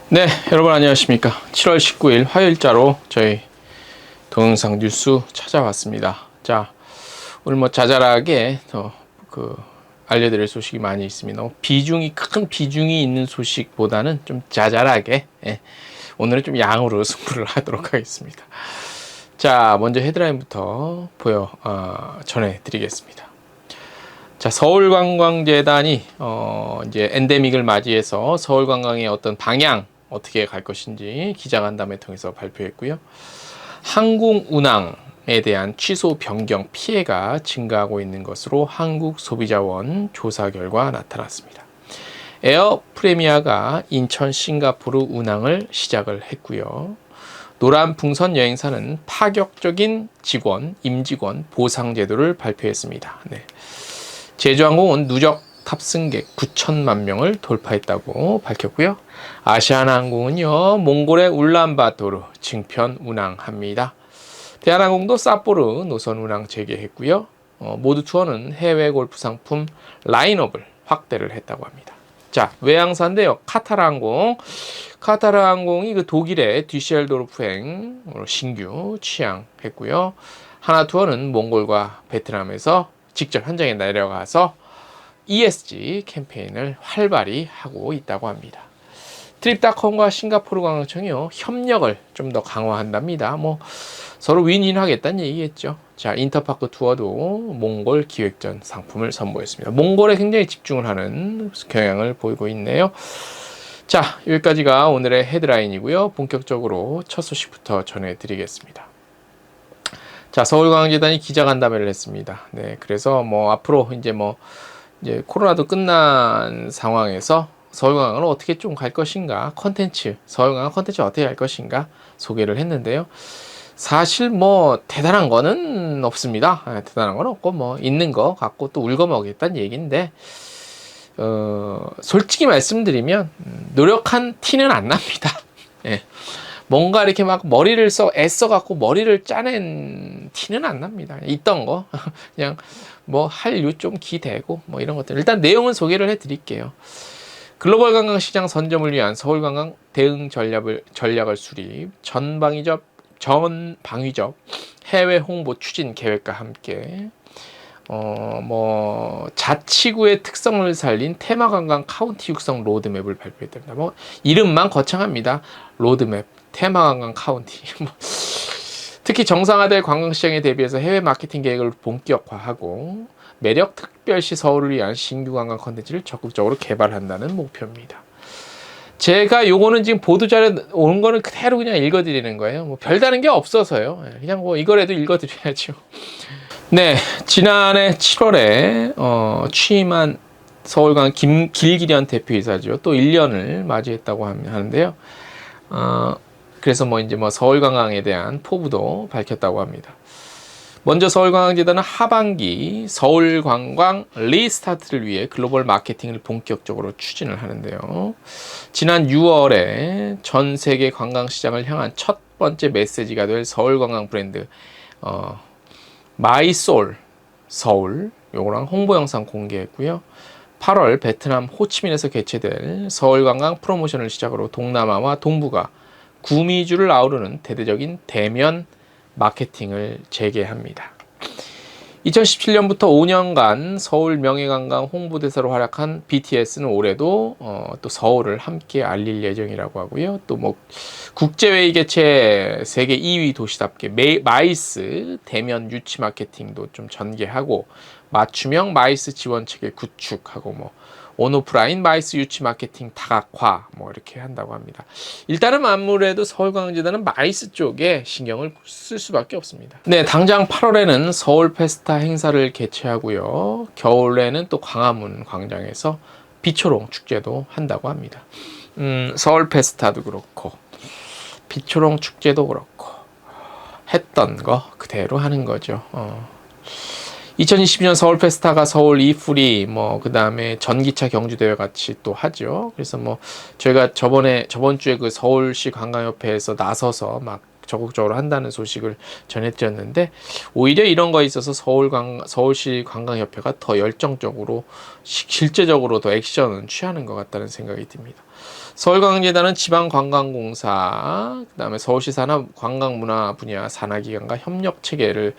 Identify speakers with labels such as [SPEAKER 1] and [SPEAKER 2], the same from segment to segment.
[SPEAKER 1] 네, 여러분 안녕하십니까. 7월 19일 화요일자로 저희 동영상 뉴스 찾아왔습니다. 자, 오늘 뭐 자잘하게 알려드릴 소식이 많이 있습니다. 큰 비중이 있는 소식보다는 좀 자잘하게, 오늘은 좀 양으로 승부를 하도록 하겠습니다. 자, 먼저 헤드라인부터 전해드리겠습니다. 자, 서울관광재단이 이제 엔데믹을 맞이해서 서울관광의 어떤 방향 어떻게 갈 것인지 기자간담회 통해서 발표했고요. 항공운항에 대한 취소 변경 피해가 증가하고 있는 것으로 한국소비자원 조사 결과 나타났습니다. 에어 프레미아가 인천 싱가포르 운항을 시작을 했고요. 노란풍선 여행사는 파격적인 임직원 보상 제도를 발표했습니다. 네. 제주항공은 누적 탑승객 9천만 명을 돌파했다고 밝혔고요. 아시아나항공은요, 몽골의 울란바토르 증편 운항합니다. 대한항공도 삿포로 노선 운항 재개했고요. 모두 투어는 해외 골프 상품 라인업을 확대를 했다고 합니다. 자, 외항사인데요. 카타르항공이 그 독일의 뒤셀도르프행 신규 취항했고요. 하나투어는 몽골과 베트남에서 직접 현장에 내려가서 ESG 캠페인을 활발히 하고 있다고 합니다. 트립닷컴과 싱가포르 관광청이요, 협력을 좀 더 강화한답니다. 서로 윈윈 하겠다는 얘기겠죠. 자, 인터파크 투어도 몽골 기획전 상품을 선보였습니다. 몽골에 굉장히 집중을 하는 경향을 보이고 있네요. 자, 여기까지가 오늘의 헤드라인이고요. 본격적으로 첫 소식부터 전해드리겠습니다. 자, 서울관광재단이 기자간담회를 했습니다. 네, 그래서 앞으로 이제 코로나도 끝난 상황에서 서울관광을 어떻게 좀 갈 것인가, 서울관광 컨텐츠 어떻게 갈 것인가 소개를 했는데요. 사실 대단한 거는 없습니다. 대단한 건 없고 있는 거 갖고 또 울거먹겠다는 얘기인데, 솔직히 말씀드리면 노력한 티는 안 납니다. 예. 뭔가 이렇게 막 애써갖고 머리를 짜낸 티는 안 납니다. 있던 거 그냥 한류 좀 기대고 이런 것들. 일단 내용은 소개를 해드릴게요. 글로벌 관광 시장 선점을 위한 서울관광 대응 전략을 수립, 전방위적 해외 홍보 추진 계획과 함께 자치구의 특성을 살린 테마관광 카운티 육성 로드맵을 발표했답니다. 이름만 거창합니다. 로드맵, 테마관광 카운티. 특히 정상화될 관광시장에 대비해서 해외 마케팅 계획을 본격화하고 매력 특별시 서울을 위한 신규 관광 컨텐츠를 적극적으로 개발한다는 목표입니다. 제가 요거는 지금 보도자료 오는 거는 그대로 그냥 읽어드리는 거예요. 별다른 게 없어서요. 그냥 이거라도 읽어드려야죠. 네, 지난해 7월에 취임한 서울관광 길기련 대표이사죠. 또 1년을 맞이했다고 하는데요. 그래서 서울관광에 대한 포부도 밝혔다고 합니다. 먼저 서울관광재단은 하반기 서울관광 리스타트를 위해 글로벌 마케팅을 본격적으로 추진을 하는데요. 지난 6월에 전 세계 관광시장을 향한 첫 번째 메시지가 될 서울관광 브랜드 마이솔 서울 요거랑 홍보 영상 공개했고요. 8월 베트남 호치민에서 개최될 서울관광 프로모션을 시작으로 동남아와 동북아 구미주를 아우르는 대대적인 대면 마케팅을 재개합니다. 2017년부터 5년간 서울 명예관광 홍보대사로 활약한 BTS는 올해도 또 서울을 함께 알릴 예정이라고 하고요. 또 국제회의 개최 세계 2위 도시답게 마이스 대면 유치 마케팅도 좀 전개하고 맞춤형 마이스 지원 체계 구축하고 온오프라인 마이스 유치 마케팅 다각화 이렇게 한다고 합니다. 일단은 아무래도 서울관광재단은 마이스 쪽에 신경을 쓸 수밖에 없습니다. 네, 당장 8월에는 서울 페스타 행사를 개최하고요. 겨울에는 또 광화문 광장에서 비초롱 축제도 한다고 합니다. 서울 페스타도 그렇고 비초롱 축제도 그렇고 했던 거 그대로 하는 거죠. 2022년 서울 페스타가 서울 이프리 그 다음에 전기차 경주대회 같이 또 하죠. 그래서 저희가 저번 주에 그 서울시 관광협회에서 나서서 적극적으로 한다는 소식을 전해드렸는데, 오히려 이런 거에 있어서 서울시 관광협회가 더 열정적으로 실제적으로 더 액션을 취하는 것 같다는 생각이 듭니다. 서울관광재단은 지방관광공사, 그다음에 서울시 산업 관광문화 분야 산하기관과 협력 체계를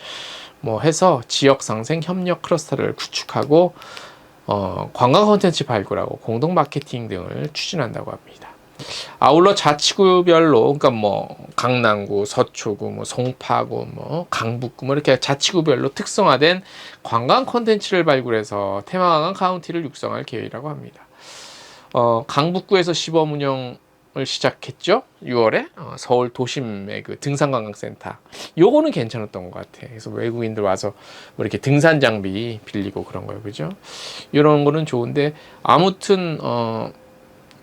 [SPEAKER 1] 해서 지역 상생 협력 클러스터를 구축하고 관광 콘텐츠 발굴하고 공동 마케팅 등을 추진한다고 합니다. 아울러 자치구별로, 그러니까 강남구, 서초구, 송파구, 강북구 이렇게 자치구별로 특성화된 관광 콘텐츠를 발굴해서 테마관광 카운티를 육성할 계획이라고 합니다. 강북구에서 시범 운영을 시작했죠. 6월에 서울 도심의 그 등산관광센터. 요거는 괜찮았던 것 같아. 그래서 외국인들 와서 이렇게 등산 장비 빌리고 그런 거요, 그죠? 이런 거는 좋은데, 아무튼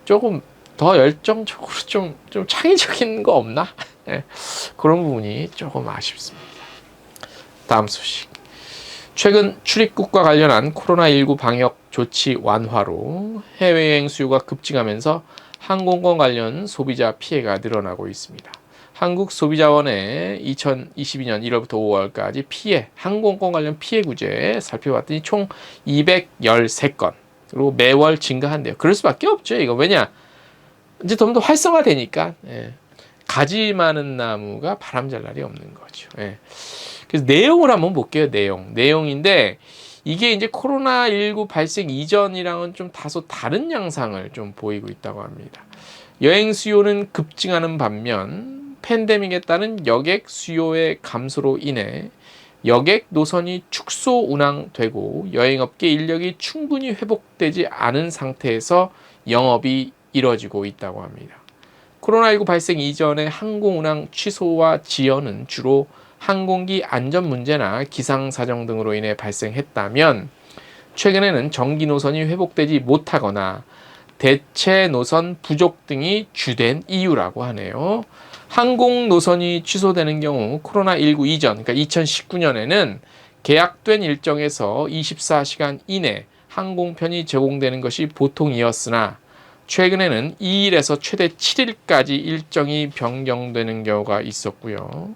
[SPEAKER 1] 조금 더 열정적으로 좀 창의적인 거 없나? 네, 그런 부분이 조금 아쉽습니다. 다음 소식. 최근 출입국과 관련한 코로나19 방역 조치 완화로 해외여행 수요가 급증하면서 항공권 관련 소비자 피해가 늘어나고 있습니다. 한국소비자원의 2022년 1월부터 5월까지 항공권 관련 피해 구제 살펴봤더니 총 213건, 그리고 매월 증가한대요. 그럴 수밖에 없죠. 이거 왜냐? 이제 좀 더 활성화되니까. 가지 많은 나무가 바람 잘 날이 없는 거죠. 그래서 내용을 한번 볼게요. 내용인데, 이게 이제 코로나19 발생 이전이랑은 좀 다소 다른 양상을 좀 보이고 있다고 합니다. 여행 수요는 급증하는 반면 팬데믹에 따른 여객 수요의 감소로 인해 여객 노선이 축소 운항되고 여행업계 인력이 충분히 회복되지 않은 상태에서 영업이 이뤄지고 있다고 합니다. 코로나19 발생 이전의 항공운항 취소와 지연은 주로 항공기 안전 문제나 기상 사정 등으로 인해 발생했다면, 최근에는 정기 노선이 회복되지 못하거나 대체 노선 부족 등이 주된 이유라고 하네요. 항공 노선이 취소되는 경우 코로나19 이전, 그러니까 2019년에는 계약된 일정에서 24시간 이내 항공편이 제공되는 것이 보통이었으나, 최근에는 2일에서 최대 7일까지 일정이 변경되는 경우가 있었고요.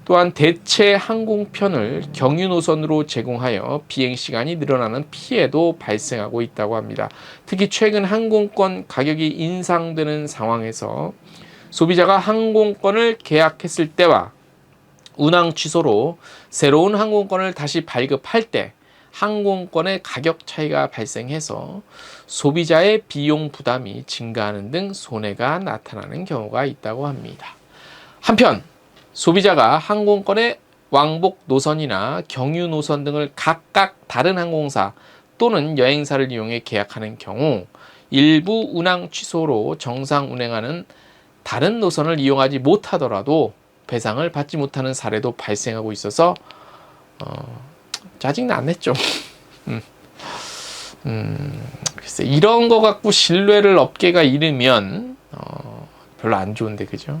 [SPEAKER 1] 또한 대체 항공편을 경유 노선으로 제공하여 비행시간이 늘어나는 피해도 발생하고 있다고 합니다. 특히 최근 항공권 가격이 인상되는 상황에서 소비자가 항공권을 계약했을 때와 운항 취소로 새로운 항공권을 다시 발급할 때 항공권의 가격 차이가 발생해서 소비자의 비용 부담이 증가하는 등 손해가 나타나는 경우가 있다고 합니다. 한편 소비자가 항공권의 왕복 노선이나 경유 노선 등을 각각 다른 항공사 또는 여행사를 이용해 계약하는 경우 일부 운항 취소로 정상 운행하는 다른 노선을 이용하지 못하더라도 배상을 받지 못하는 사례도 발생하고 있어서 짜증나네 좀. 글쎄, 이런 거 갖고 신뢰를 업계가 잃으면 별로 안 좋은데, 그죠?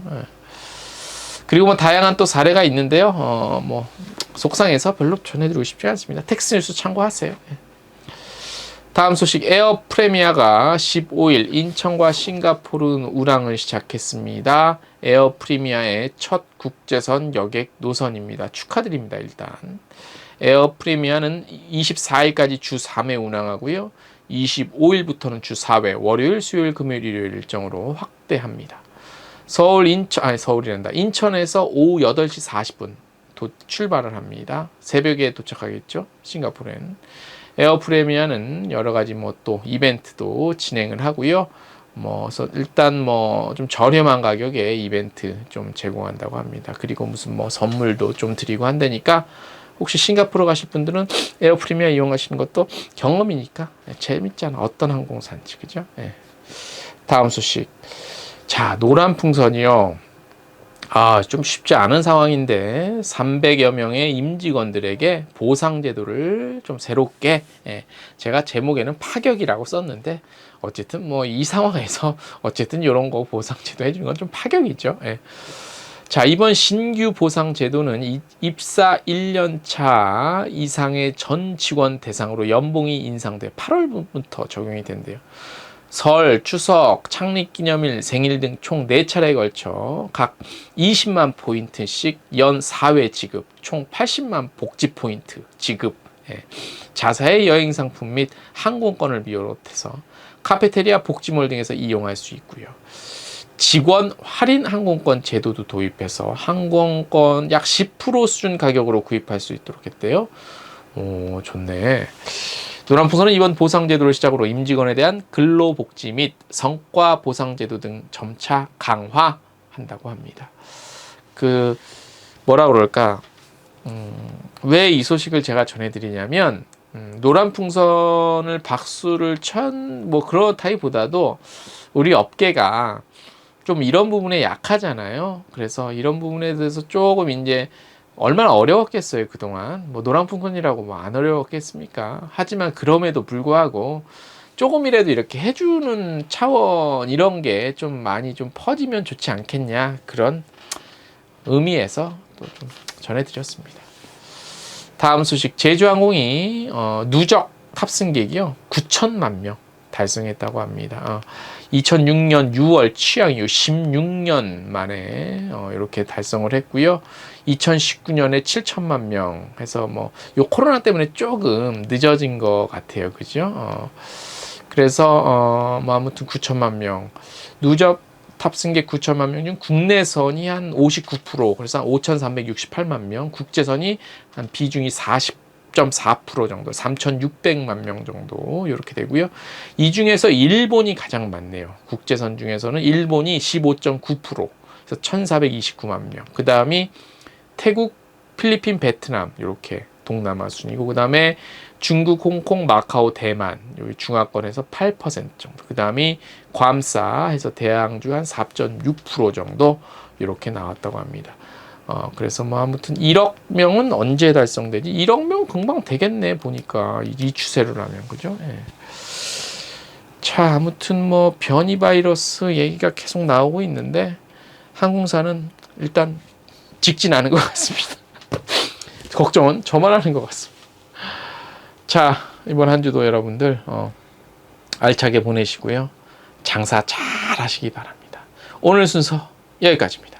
[SPEAKER 1] 그리고 다양한 또 사례가 있는데요. 속상해서 별로 전해드리고 싶지 않습니다. 텍스뉴스 참고하세요. 다음 소식, 에어 프리미아가 15일 인천과 싱가포르 운항을 시작했습니다. 에어 프리미아의 첫 국제선 여객 노선입니다. 축하드립니다. 일단 에어 프리미아는 24일까지 주 3회 운항하고요. 25일부터는 주 4회, 월요일, 수요일, 금요일, 일요일 일정으로 확대합니다. 인천에서 오후 8시 40분 출발을 합니다. 새벽에 도착하겠죠. 싱가포르엔. 에어 프리미아는 여러 가지 또 이벤트도 진행을 하고요. 그래서 일단 좀 저렴한 가격에 이벤트 좀 제공한다고 합니다. 그리고 무슨 선물도 좀 드리고 한다니까, 혹시 싱가포르 가실 분들은 에어 프리미아 이용하시는 것도 경험이니까 재밌잖아. 어떤 항공사인지, 그죠? 다음 소식. 자, 노란 풍선이요. 좀 쉽지 않은 상황인데 300여 명의 임직원들에게 보상제도를 좀 새롭게, 제가 제목에는 파격이라고 썼는데 어쨌든 이 상황에서 어쨌든 이런 거 보상제도 해주는 건 좀 파격이죠. 자, 이번 신규 보상제도는 입사 1년차 이상의 전 직원 대상으로 연봉이 인상돼 8월부터 적용이 된대요. 설, 추석, 창립기념일, 생일 등 총 4차례에 걸쳐 각 20만 포인트씩 연 4회 지급, 총 80만 복지 포인트 지급, 자사의 여행 상품 및 항공권을 비롯해서 카페테리아, 복지몰 등에서 이용할 수 있고요. 직원 할인 항공권 제도도 도입해서 항공권 약 10% 수준 가격으로 구입할 수 있도록 했대요. 오, 좋네. 노란풍선은 이번 보상제도를 시작으로 임직원에 대한 근로복지 및 성과 보상제도 등 점차 강화한다고 합니다. 뭐라 그럴까? 왜 이 소식을 제가 전해드리냐면, 노란풍선을 박수를 그렇다기보다도 우리 업계가 좀 이런 부분에 약하잖아요. 그래서 이런 부분에 대해서 조금 이제 얼마나 어려웠겠어요, 그동안. 노란풍선이라고 안 어려웠겠습니까? 하지만 그럼에도 불구하고 조금이라도 이렇게 해주는 차원 이런 게 좀 많이 좀 퍼지면 좋지 않겠냐, 그런 의미에서 또 좀 전해드렸습니다. 다음 소식, 제주항공이 누적 탑승객이요 9천만 명 달성했다고 합니다. 2006년 6월 취항 이후 16년 만에 이렇게 달성을 했고요. 2019년에 7천만 명 해서 요 코로나 때문에 조금 늦어진 것 같아요. 그죠? 그래서 아무튼 9천만 명. 누적 탑승객 9천만 명 중 국내선이 한 59%, 그래서 한 5,368만 명, 국제선이 한 비중이 40.4% 정도, 3,600만 명 정도 이렇게 되고요. 이 중에서 일본이 가장 많네요. 국제선 중에서는 일본이 15.9%, 그래서 1,429만 명. 그 다음이 태국, 필리핀, 베트남 이렇게 동남아 순이고, 그 다음에 중국, 홍콩, 마카오, 대만 여기 중하권에서 8% 정도. 그 다음이 괌사 해서 대양주 한 4.6% 정도 이렇게 나왔다고 합니다. 그래서 아무튼 1억 명은 언제 달성되지? 1억 명 금방 되겠네 보니까 이 추세로라면, 그죠? 예. 자, 아무튼 변이 바이러스 얘기가 계속 나오고 있는데 항공사는 일단 직진 않은 것 같습니다. 걱정은 저만 하는 것 같습니다. 자, 이번 한 주도 여러분들 알차게 보내시고요. 장사 잘 하시기 바랍니다. 오늘 순서 여기까지입니다.